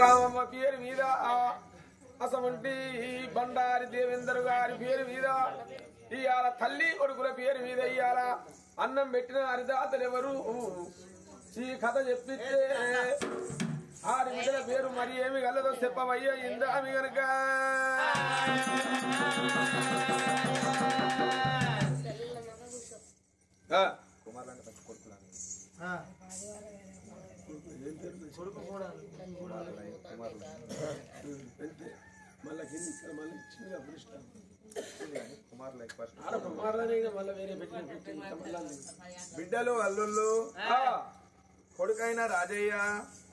రామమ్మ పేరు మీద అసమంటి బండారి దేవేందర్ గారి పేరు మీద ఇవాళ తల్లి కొడుకుల పేరు మీద ఇవాళ అన్నం పెట్టిన హరిదాతలు ఎవరు ఈ కథ చెప్పితే ఆరి బిడ్డల పేరు మరి ఏమి కలదో చెప్పవయ్యా ఇందామి గనక మళ్ళీ చిన్నగా బిడ్డలు అల్లుళ్ళు కొడుకైన రాజయ్య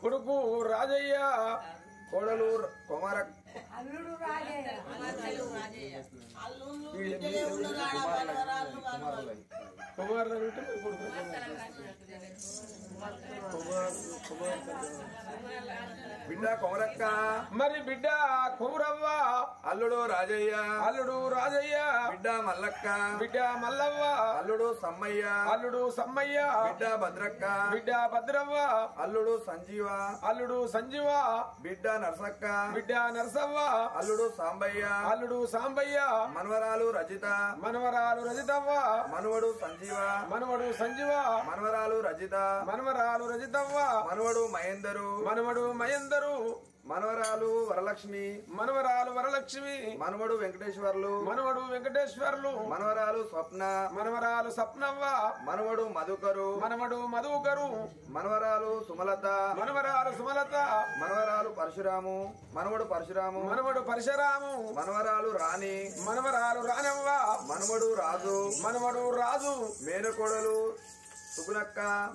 కొడుకు రాజయ్య కోడలు కుమార బిడ్డ కొమరక్క మరి బిడ్డ కొమరవ్వ అల్లుడు రాజయ్య బిడ్డ మల్లక్క బిడ్డ మల్లవ్వ అల్లుడు సమ్మయ్య బిడ్డ భద్రవ్వ అల్లుడు సంజీవ బిడ్డ నరసవ్వ అల్లుడు సాంబయ్య మనవరాలు రజితవ్వ మనవడు సంజీవ మనవరాలు రజితవ్వ మనవడు మహేందరు మనవరాలు వరలక్ష్మి మనవడు వెంకటేశ్వర్లు మనవరాలు స్వప్నవ్వ మనవడు మధుకరు మనవరాలు సుమలత మనవరాలు పరశురాము మనవడు పరశురాము మనవరాలు రాణవ్వ మనవడు రాజు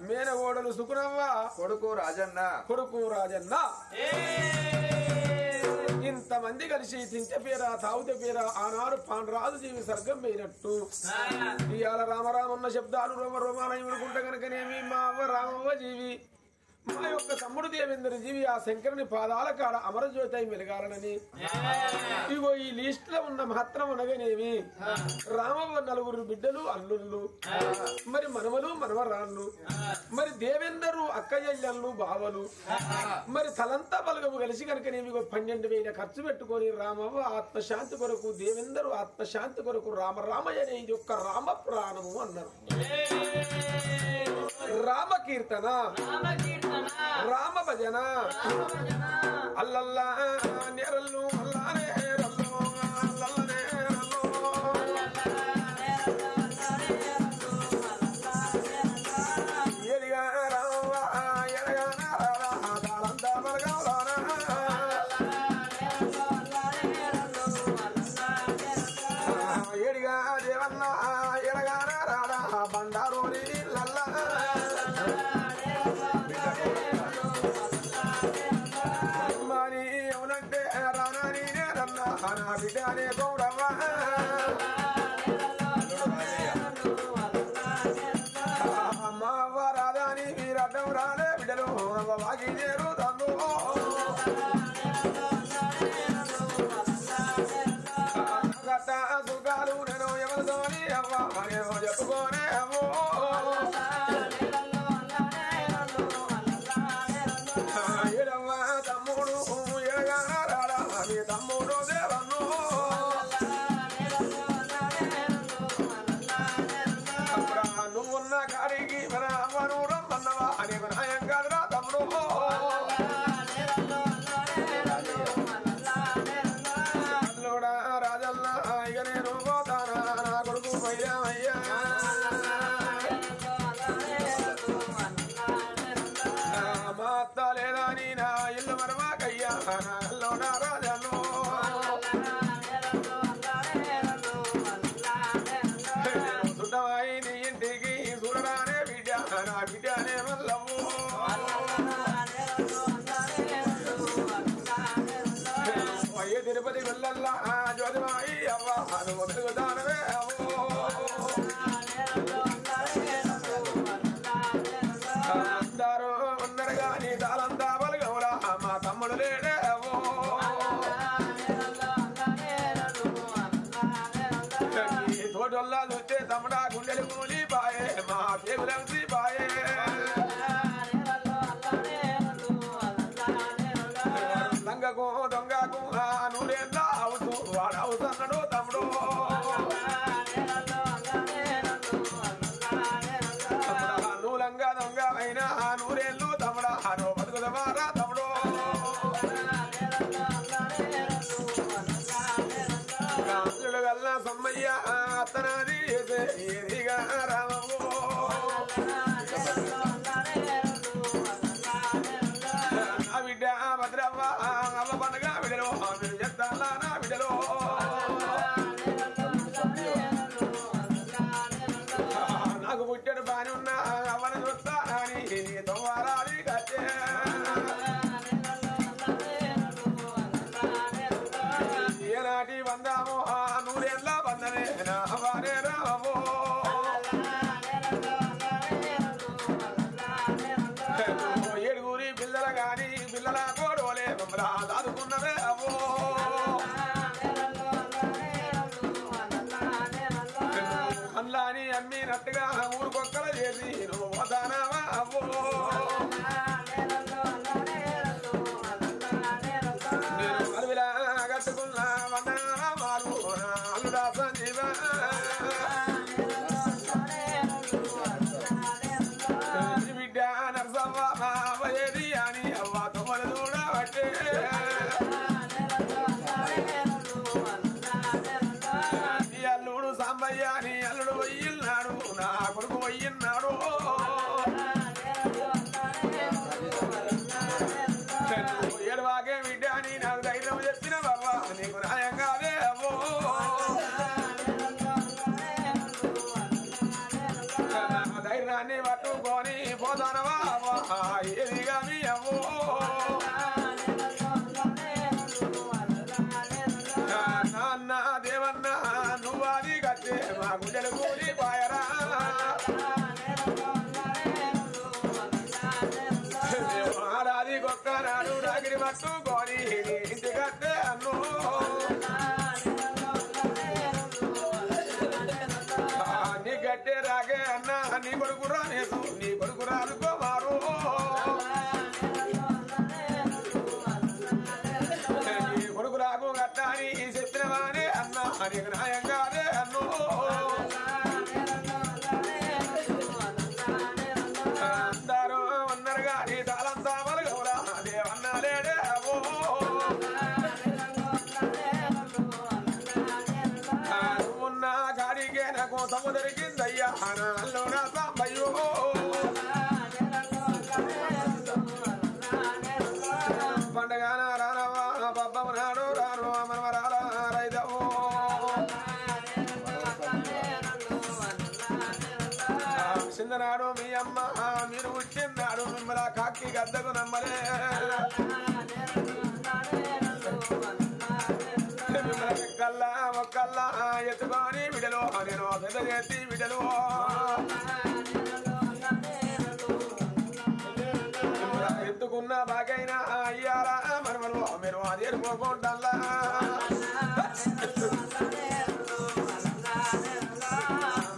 మేనకోడలు సుకునవ్వ కొడుకు రాజన్న ఇంతమంది కలిసి తింటే పేరా తాగుతే పేరా ఆనాడు పాండరాజు జీవి సర్గం పోయినట్టు ఇవాళ రామరామన్న శబ్దాలు రోమాలయనుకుంటే కనుకనేమి మా అవ్వ రామవ్వ జీవి మా యొక్క తమ్ముడు దేవేంద్ర జీవి ఆ శంకరుని పాదాల కాడ అమరజ్యోతి మెలగాలనని ఇగో ఈ లిస్ట్ లో ఉన్న మాత్రం అనగానేమి రామవ్వ నలుగురు బిడ్డలు అల్లుళ్ళు మరి మనవలు మనవరాళ్ళు మరి దేవేందరు అక్కయ్యళ్ళు బావలు మరి తలంతా బలగము కలిసి కనుకనేమి 12,000 ఖర్చు పెట్టుకొని రామవ్వ ఆత్మశాంతి కొరకు దేవేందరు ఆత్మశాంతి కొరకు రామరామయ్య అనే ఇది ఒక్క రామ ప్రాణము అన్నారు రామకీర్తన రామ భజన అల్లల్లా నేరల్లు అల్లానే ఏడిగా దేవన్న ఎడగాన రాడా బండారోని లల్లా అవునంటే రానాని నేనన్నా బిడ్డనే గౌడవ్వ అమ్మవ్వ రాదాని మీరడ్డం రాలే బిడ్డలు వాకి చేరు తందు గట్ట సుఖాలు నేను ఎవరితోని అవ్వ అనేమో చెప్పుకోనే అమ్మో తమ్ముడు ఎడగాన రాడా మీ తమ్ముడు దేవన్ను నువ్వున్న కాడికి మన అమ్మను రమ్మన్నవా నీకు న్యాయం కాదురా తమ్ముడు అల్లుడా రాజన్న ఇక నేను పోతానా నా కొడుకు అయ్యా మా అత్త లేదా నీ నా ఇల్లు మరమాకయ్యా అల్లుడా రాజన్ను చుట్టమాయి నీ ఇంటికి చూడరానే బిడ్డ నా బిడ్డనే మల్లవ్వు అయ్యే తిరుపతి వెళ్ళల్లా జ్యోతిమాయి అవ్వ నువ్వు తిరుగుతానవే అవ్వో అందరూ ఉన్నారు గాని తాళంతా బలగవురా మా తమ్ముడు లేడే అవ్వో తోటల్లా చూస్తే తమ్ముడా గుండెలు కూలి బాయే మా పేగులంసి బాయే భద్రవ్వ అవ్వ పండుగ విడలో మీరు చెప్తాలా నా విడలో నాకు పుట్టాడు బాని ఉన్నా అవ్వని చూస్తా అని నీతో వారాలి కట్టే ఏనాటి బందామో నూరేళ్ళ బందనే నా వారే రావో ఏడుగురి పిల్లల గాని పిల్లల కోడోలే మమ్మల్ని దాదుకున్నవే అవో అల్లాని అమ్మినట్టుగా ఊరుకొక్కలు చేసి నువ్వు పోతానావా అవ్వో నేను అడవిలా కట్టుకున్న వందనాల మాలు అల్లుడా సంజీవ బిడ్డ నరసవ్వ అవయేది అని అవ్వ తొమ్మలు చూడబట్టే అల్లుడు సాంబయ్య నీ అల్లుడు వయ్యిన్నాడు నా కొడుకు వయ్యిన్నాడు ఏడువాకే బిడ్డ అని నాకు ధైర్యం చెప్పిన బాబా నీకు న్యాయం కాదే అవ్వో ధైర్యాన్ని పట్టుకొని పోతానవా ఏదిగా మీ అవ్వో నాన్న దేవన్న నువ్వు అది కట్టే మా గుండెలు కూలి పాయరా ఆడాది కొక్కనాడు రాగిరి పట్టుకొని ఇంటి కట్టే అన్ను నీ గట్టే రాగే అన్న నీ కొడుకు రానేసు నీ కొడుకు రానుకోమారు నీ కొడుకు రాకు గట్టాని చెప్పినవానే అన్న నీకు న్యాయం కాదే అన్ను అందరూ ఉన్నారు గాని తాళంతా మలుగవురా దేవన్న లేడే అవో నువ్వున్న గాడికే నాకు తమ్ము దొరికిందయ్యా అల్లో నా సాంబయ్యో పండగాన రానవా పబ్బం నాడు రాను మనవరాల రైతవో చిందనాడు మీ అమ్మ మీరు పుట్టినాడు మిమ్మల్ని కాకి గద్దకు నమ్మలే మిమ్మల్ని కల్లా ఒక్కల్లా ఎత్తుకొని విడలో నేను పెద్ద చేతి విడలో ఎత్తుకున్న బాగైనా అయ్యారా మనమలు మీరు అది ఎరుకోకుండా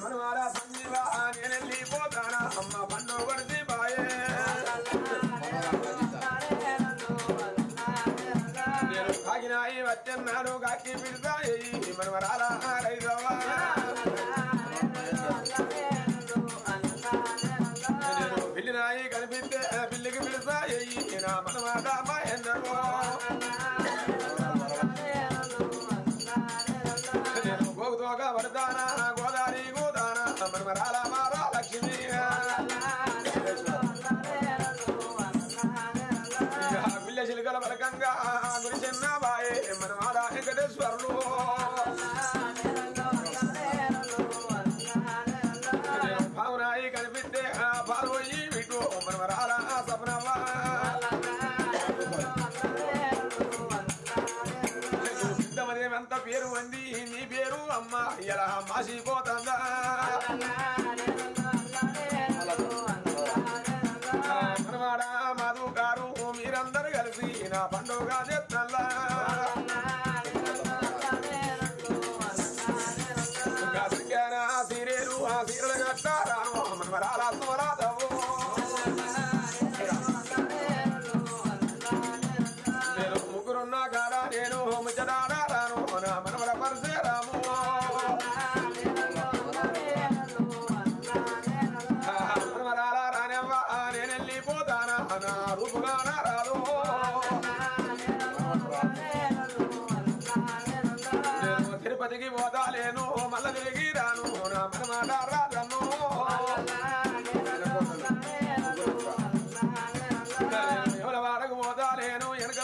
మనవారా సంజీవ నేను వెళ్ళిపోతానా అమ్మ పండు పడితే బాయే నేను కాకినాయి వచ్చన్నాడు కాకి పిడతాయి మనవరాలా రైతవా పిల్లినాయి కనిపిస్తే పిల్లికి పిలుస్తాయి నా మనమాట ఎందరో నేను గోగుతోగా పడతానా గోదావరి గోదానా మనమరాల మారా లక్ష్మి పిల్ల చిలుకల పలకంగా గురి చిన్న బాయే మనమారా వెంకటేశ్వరుడు భావనాయి కనిపిస్తే పాల్పోయి విటు మనమరాల సపనవా సిద్ధమదేవంత పేరు అంది నీ పేరు అమ్మ ఇలా మాసిపోతుందా మనవాడ మధు గారు మీరందరూ కలిసి నా పండుగ చెప్తల్లా సీరేలు ఆ సీరలు కట్టారాను మనవరాల సుమరాదవు నేను ముగ్గురున్నా కాడా నేను ముచ్చడాడాను నా మనవర పరిసేరాము మనవరాల రానవ్వ నేను వెళ్ళిపోతానా నా రూపుగా రాదు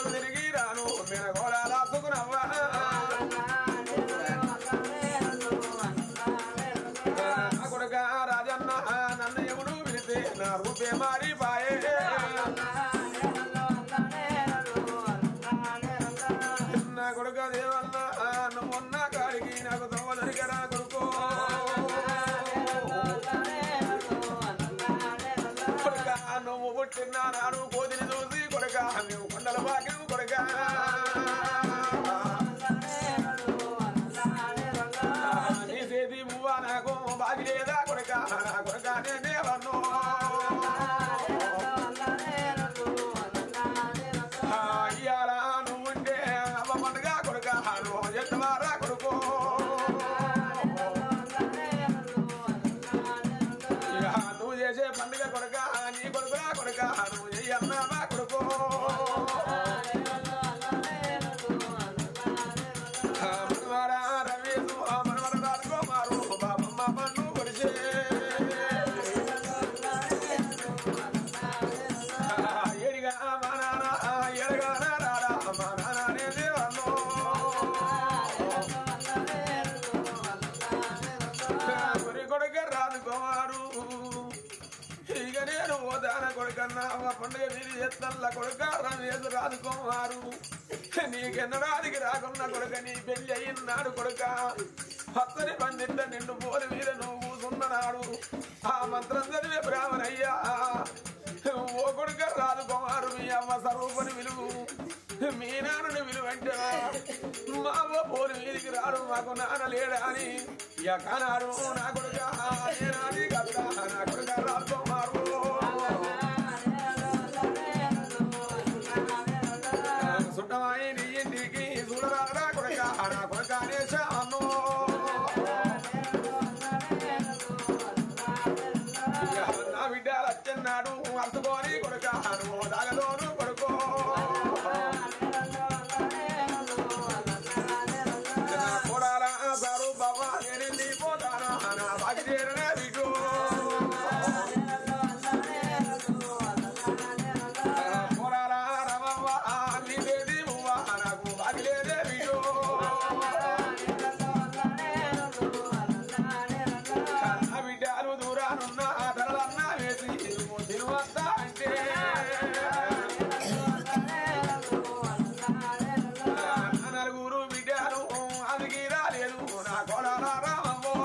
ఊరలు తిరిగి రాను నేను గోళాసుకునవ్వా నా కొడుక రాజన్న నన్ను ఎవడు పిలితే నా రూపే మారిపాయే నా కొడుక దేవన్న నువ్వున్న కాడికి నాకు తోవదరికరా కొడుకో కొడుక నువ్వు పుట్టిన నాడు కోదిని చూసి కొడుక నువ్వు కొండల భాగ్యం కొడుక నీ చేతి పువ్వ నాకు బాగి లేదా కొడుక నా కొడుక నేనే వన్ను ఇయాల నువ్వుంటే అమ్మ పండుగ కొడుక నువ్వు చెత్తమారా కొడుకో నువ్వు చేసే పండుగ కొడుక నీ కొడుకురా కొడుక నువ్వు చెయ్యన్నా మా కొడుకో మనవాడా రమేశు మనవడ రాజుకో మారు బాబమ్మ పన్ను కొడిచే ఏడిగా మా నాన్న ఎడగా రారా మా నాన్నే దేవన్నో కొరి కొడుక రాజుకోమారు ఇక నేను ఓదాన కొడుకన్నా పండుగ మీరు చేస్తల్ల కొడుక రమేశు రాజుకోమారు నీకెన్నడానికి రాకున్న కొడుక నీ పెళ్లి అయినాడు కొడుక పచ్చని పండిత నిండు పోలి మీద నువ్వు కూసున్నాడు ఆ మంత్రం చదివే బ్రాహ్మణయ్యా ఓ కొడుక రాజుకోమారు మీ అమ్మ స్వరూపని విలువు మీ నాన్నని విలువంటే మా అమ్మ పోలి మీదికి రాడు మాకు నాన్న లేడా అని ఎక్కనాడు నా కొడుక నేనాది కదా నా కొడుక రాజుకోమారు సుట్టమాయి నీ ఇంటికి చూడరాడా కొడుక నా కొడుక అనేశాను నా బిడ్డలు వచ్చన్నాడు అర్థకోని కొడుక నువ్వు దాగలోను కొడుకో కొడాల సారు బాబా నేను పోతానా నా బాకి చేరనే బిడ్డు కొడాల రమవ్వ నీ దేది మువ్వ నాకు బాకి లేదే బిడ్డు నా బిడ్డలు దూరానున్న ధరలన్నా వేసి తిరువంతా అంటే నలుగురు బిడ్డలు అందుకి రాలేదు నా కొడాల రామవ్వో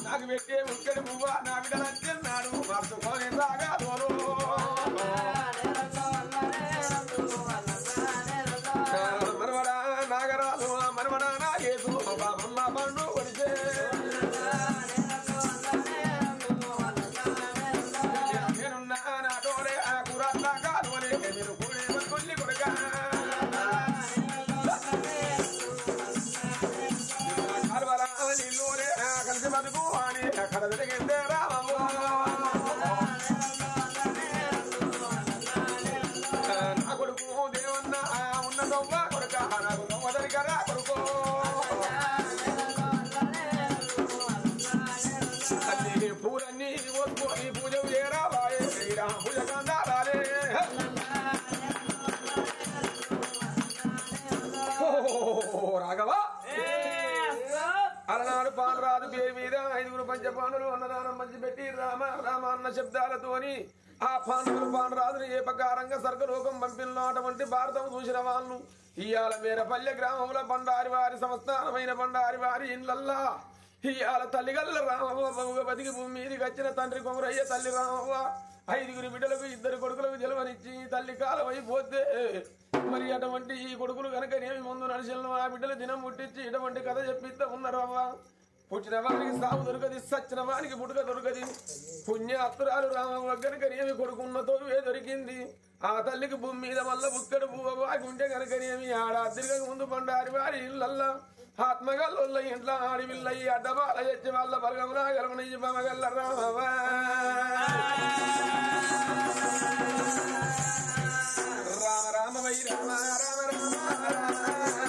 నాకు పెట్టే ఉక్కడి పువ్వ నా బిడ్డలు అంటున్నాడు మర్చుకొని రాగా దోరు మనవడా నాగరాజు మనవడా నాగేసు బాబమ్మ పండు కొడిచే నేనున్నా నా డోరే ఆ కూరట్లా కాదు అని మీరు కూడే కొల్లి కొడుక కలవరా నీళ్ళోనే కలిసి బతుకు అని అక్కడ తిరిగిందే రామవ్వ నా కొడుకు దేవన్న ఉన్న దొవ్వ కొడుక నాకు దొవ్వదరికరా కొడుకో అన్ని పూలన్నీ ఓసుకొని పూజ చేయరావాయే శ్రీరామ పూజ కందాలే రాఘవ అలనాడు పాలరాజు పేరు మీద 5 పంచపాండవులు అన్నదానం మంచి పెట్టి రామ రామ అన్న శబ్దాలతోని ఆ పాండరాజుని ఏ ప్రకారంగా స్వర్గలోకం పంపిల్లో అటువంటి భారతం చూసిన వాళ్ళు ఇయాల మేరపల్లె గ్రామంలో బండారి వారి సంస్థానమైన బండారి వారి ఇళ్ళల్లా ఇయాల తల్లిగల్ల రామవ్వ బతికి భూమి మీదకి వచ్చిన తండ్రి కొమరయ్య తల్లి రామవ్వ 5 బిడ్డలకు 2 కొడుకులకు జలవనిచ్చి తల్లి కాలమైపోతే మరి అటువంటి ఈ కొడుకులు కనుక నేమి ముందు నడిచిన ఆ బిడ్డలు దినం ముట్టించి ఇటువంటి కథ చెప్పిస్తా ఉన్నారు అవ్వ పుట్టిన వారికి సాగు దొరకది సచ్చిన వారికి పుట్టుక దొరకది పుణ్య అత్తురాలు రామవ్వ కనుక నేమి కొడుకున్నతో దొరికింది ఆ తల్లికి భూమి మీద మల్ల బుక్కడు పువ్వబాకి ఉంటే కనుకనేమి ఆడ తిరగక ముందు బండారి వారి ఇళ్ళల్లా ఆత్మగల్ల ఇంట్లో ఆడివిల్లయ్యి అడ్డబాల ఎచ్చి వాళ్ళ బలగములా గలమని మగల్ల రామవ్వ